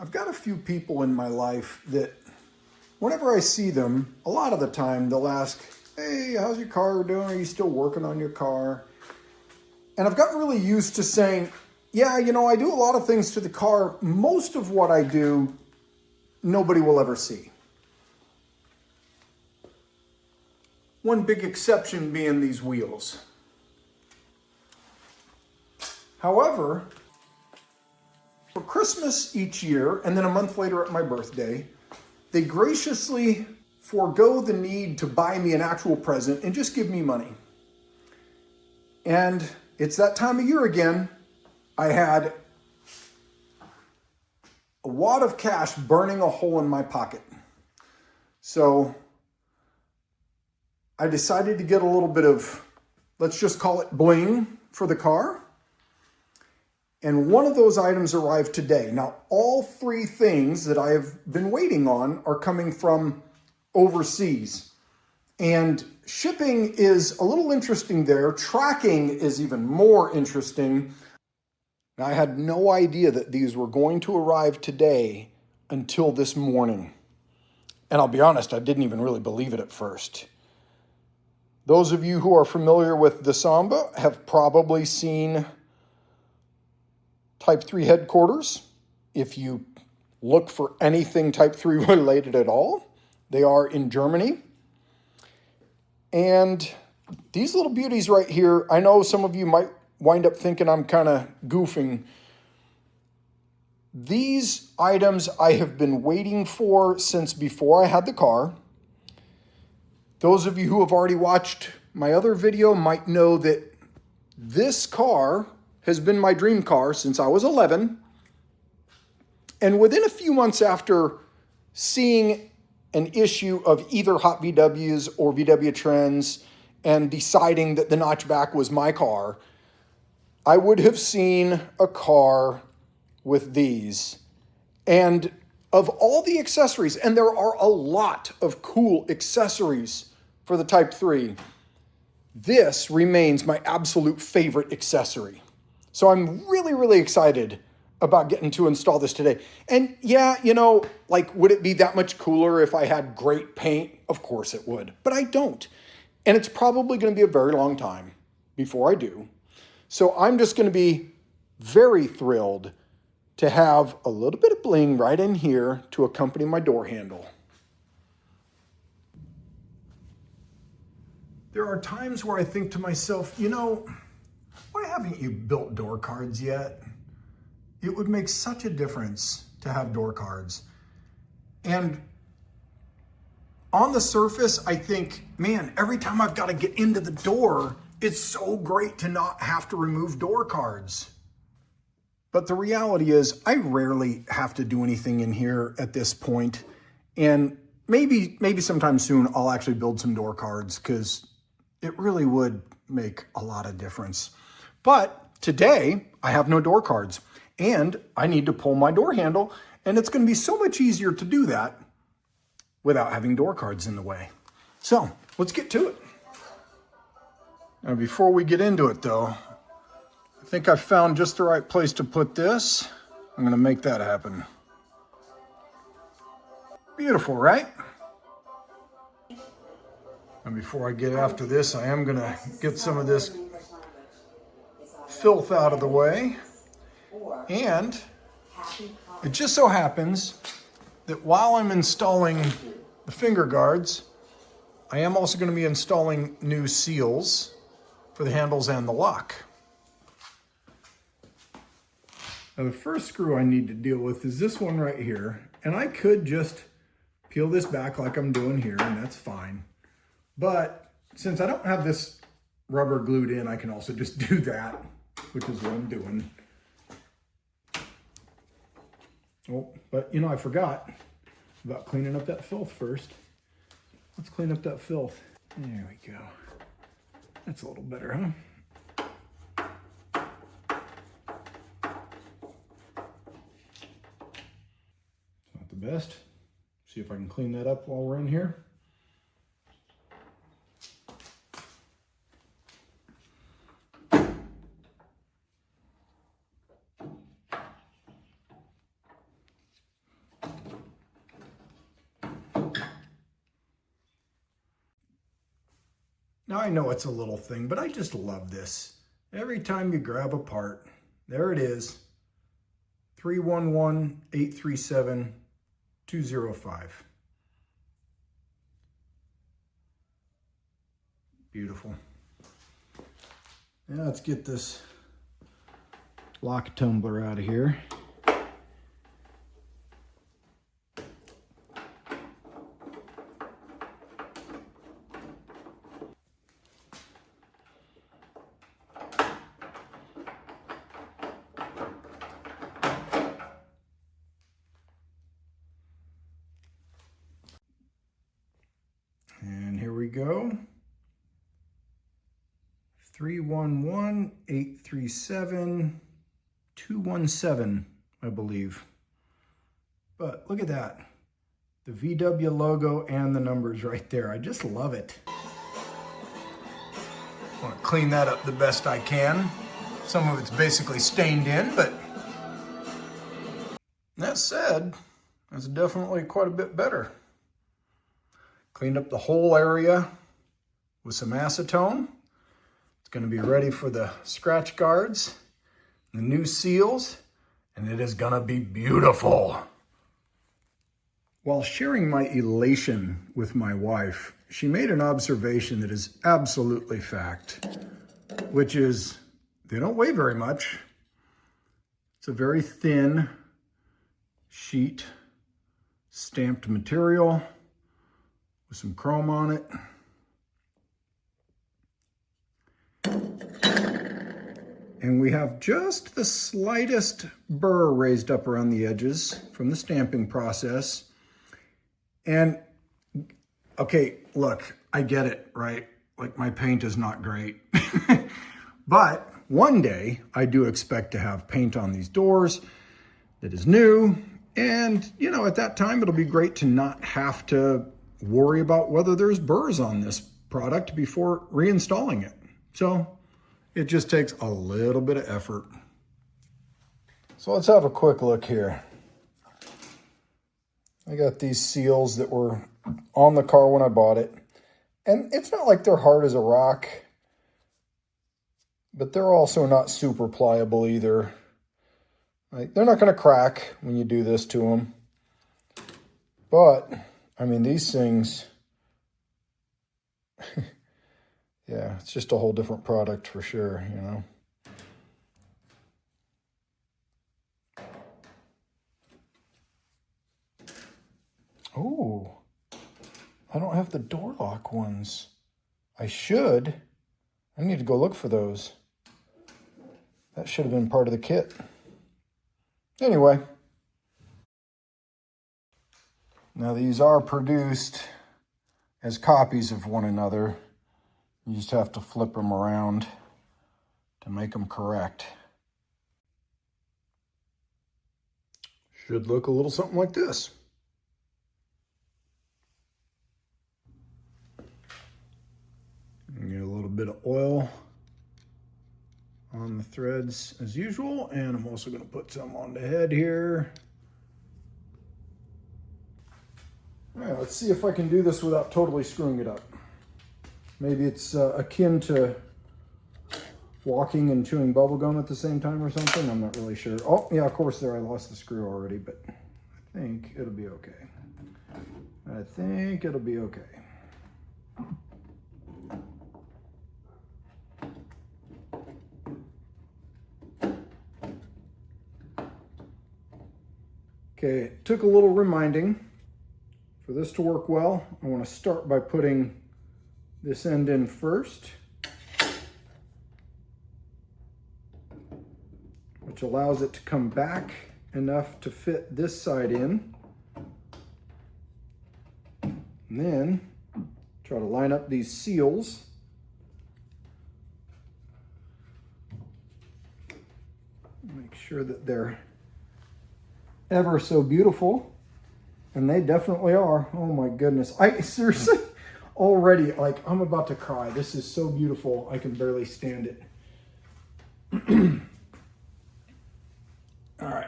I've got a few people in my life that whenever I see them, a lot of the time they'll ask, hey, how's your car doing? Are you still working on your car? And I've gotten really used to saying, yeah, I do a lot of things to the car. Most of what I do, nobody will ever see. One big exception being these wheels. However, for Christmas each year, and then a month later at my birthday, they graciously forego the need to buy me an actual present and just give me money. And it's that time of year again. I had a wad of cash burning a hole in my pocket. So I decided to get a little bit of, let's just call it bling for the car. And one of those items arrived today. Now, all three things that I have been waiting on are coming from overseas. And shipping is a little interesting there. Tracking is even more interesting. Now, I had no idea that these were going to arrive today until this morning. And I'll be honest, I didn't even really believe it at first. Those of you who are familiar with the Samba have probably seen Type 3 headquarters. If you look for anything Type 3 related at all, they are in Germany. And these little beauties right here, I know some of you might wind up thinking I'm kind of goofing. These items I have been waiting for since before I had the car. Those of you who have already watched my other video might know that this car has been my dream car since I was 11. And within a few months after seeing an issue of either Hot VWs or VW Trends and deciding that the notchback was my car, I would have seen a car with these. And of all the accessories, and there are a lot of cool accessories for the Type 3, this remains my absolute favorite accessory. So I'm really, really excited about getting to install this today. And yeah, would it be that much cooler if I had great paint? Of course it would, but I don't. And it's probably going to be a very long time before I do. So I'm just going to be very thrilled to have a little bit of bling right in here to accompany my door handle. There are times where I think to myself, why haven't you built door cards yet? It would make such a difference to have door cards. And on the surface, I think, man, every time I've got to get into the door, it's so great to not have to remove door cards. But the reality is I rarely have to do anything in here at this point. And maybe sometime soon I'll actually build some door cards because it really would make a lot of difference. But today I have no door cards and I need to pull my door handle, and it's going to be so much easier to do that without having door cards in the way. So let's get to it. Now, before we get into it though, I think I found just the right place to put this. I'm going to make that happen. Beautiful, right? And before I get after this, I am going to get some of this filth out of the way. And it just so happens that while I'm installing the finger guards, I am also going to be installing new seals for the handles and the lock. Now, the first screw I need to deal with is this one right here. And I could just peel this back like I'm doing here, and that's fine. But since I don't have this rubber glued in, I can also just do that, which is what I'm doing. Oh, but I forgot about cleaning up that filth first. Let's clean up that filth. There we go. That's a little better, huh? Not the best. See if I can clean that up while we're in here. Now I know it's a little thing, but I just love this. Every time you grab a part, there it is, 311-837-205. Beautiful. Now let's get this lock tumbler out of here. And here we go. 311-837-217, I believe. But look at that. The VW logo and the numbers right there. I just love it. I want to clean that up the best I can. Some of it's basically stained in, but that said, that's definitely quite a bit better. Cleaned up the whole area with some acetone. It's going to be ready for the scratch guards, the new seals, and it is going to be beautiful. While sharing my elation with my wife, she made an observation that is absolutely fact, which is they don't weigh very much. It's a very thin sheet, stamped material with some chrome on it. And we have just the slightest burr raised up around the edges from the stamping process. And okay, look, I get it, right? Like my paint is not great. But one day I do expect to have paint on these doors that is new. And, you know, at that time, it'll be great to not have to worry about whether there's burrs on this product before reinstalling it. So it just takes a little bit of effort. So let's have a quick look here. I got these seals that were on the car when I bought it. And it's not like they're hard as a rock, but they're also not super pliable either. Like, they're not going to crack when you do this to them. But, I mean, these things, yeah, it's just a whole different product for sure, you know. Oh, I don't have the door lock ones. I should. I need to go look for those. That should have been part of the kit. Anyway. Now these are produced as copies of one another. You just have to flip them around to make them correct. Should look a little something like this. Get a little bit of oil on the threads as usual, and I'm also going to put some on the head here. All right, let's see if I can do this without totally screwing it up. Maybe it's akin to walking and chewing bubble gum at the same time or something. I'm not really sure. Oh, yeah, of course there I lost the screw already, but I think it'll be okay. I think it'll be okay. Okay, it took a little reminding. For this to work well, I want to start by putting this end in first, which allows it to come back enough to fit this side in. And then try to line up these seals. Make sure that they're ever so beautiful, and they definitely are. Oh my goodness, I seriously already, like, I'm about to cry. This is so beautiful, I can barely stand it. All right,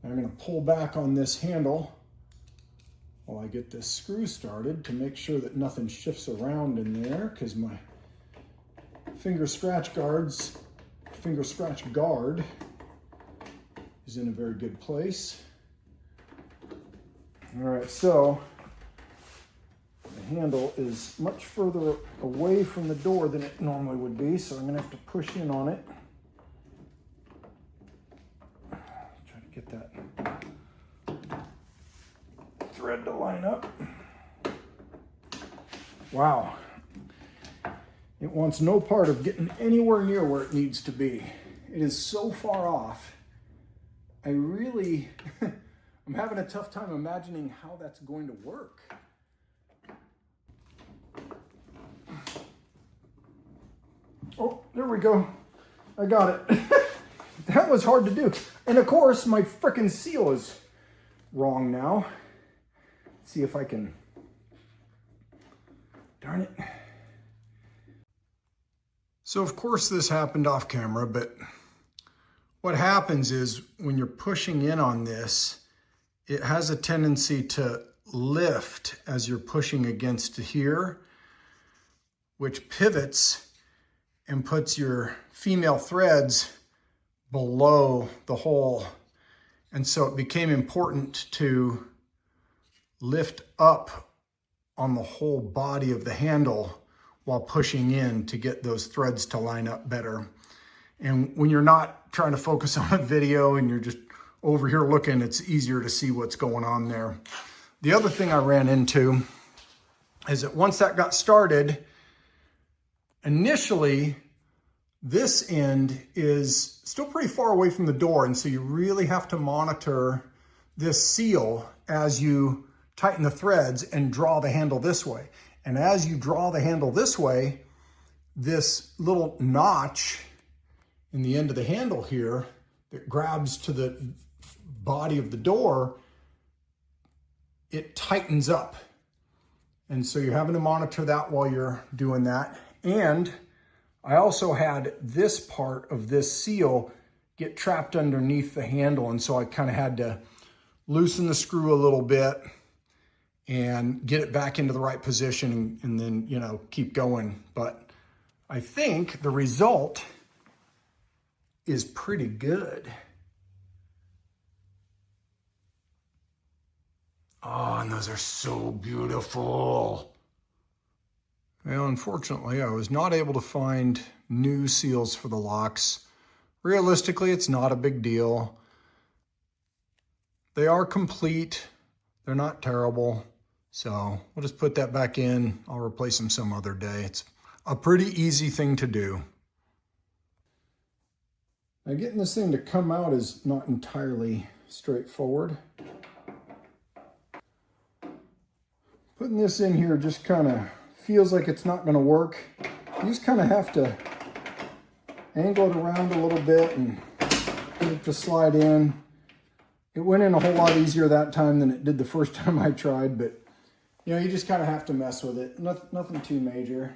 I'm going to pull back on this handle while I get this screw started to make sure that nothing shifts around in there, because my finger scratch guard is in a very good place. All right, so the handle is much further away from the door than it normally would be, so I'm gonna have to push in on it. Try to get that thread to line up. Wow. It wants no part of getting anywhere near where it needs to be. It is so far off. I really, I'm having a tough time imagining how that's going to work. Oh, there we go. I got it. That was hard to do. And of course, my frickin' seal is wrong now. Let's see if I can, darn it. So of course this happened off camera, but what happens is when you're pushing in on this, it has a tendency to lift as you're pushing against here, which pivots and puts your female threads below the hole. And so it became important to lift up on the whole body of the handle while pushing in to get those threads to line up better. And when you're not trying to focus on a video and you're just over here looking, it's easier to see what's going on there. The other thing I ran into is that once that got started, initially, this end is still pretty far away from the door, and so you really have to monitor this seal as you tighten the threads and draw the handle this way. And as you draw the handle this way, this little notch in the end of the handle here that grabs to the body of the door, it tightens up. And so you're having to monitor that while you're doing that. And I also had this part of this seal get trapped underneath the handle. And so I kind of had to loosen the screw a little bit and get it back into the right position and then, you know, keep going. But I think the result is pretty good. Oh, and those are so beautiful. Well, unfortunately, I was not able to find new seals for the locks. Realistically, it's not a big deal. They are complete. They're not terrible. So we'll just put that back in. I'll replace them some other day. It's a pretty easy thing to do. Now, getting this thing to come out is not entirely straightforward. Putting this in here just kind of feels like it's not going to work. You just kind of have to angle it around a little bit and get it to slide in. It went in a whole lot easier that time than it did the first time I tried, but you know, you just kind of have to mess with it. Nothing too major.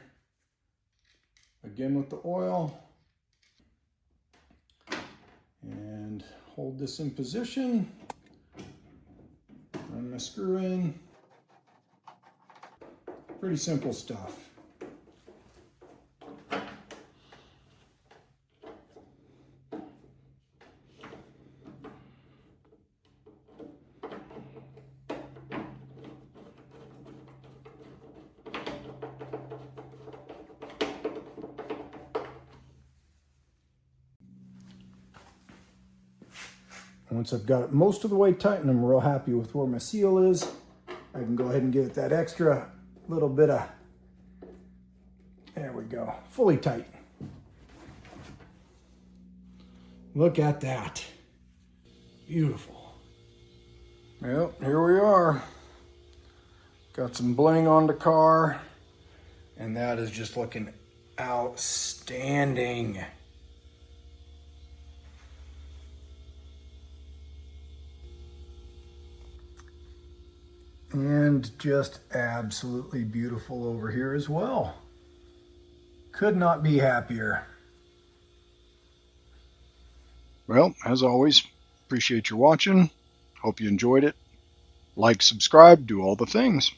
Again with the oil. And hold this in position. Run my screw in. Pretty simple stuff. Once I've got it most of the way tightened, I'm real happy with where my seal is. I can go ahead and give it that extra little bit of, there we go, fully tight. Look at that. Beautiful. Well, here we are. Got some bling on the car, and that is just looking outstanding. And just absolutely beautiful over here as well. Could not be happier. Well, as always, appreciate your watching. Hope you enjoyed it. Like, subscribe, do all the things.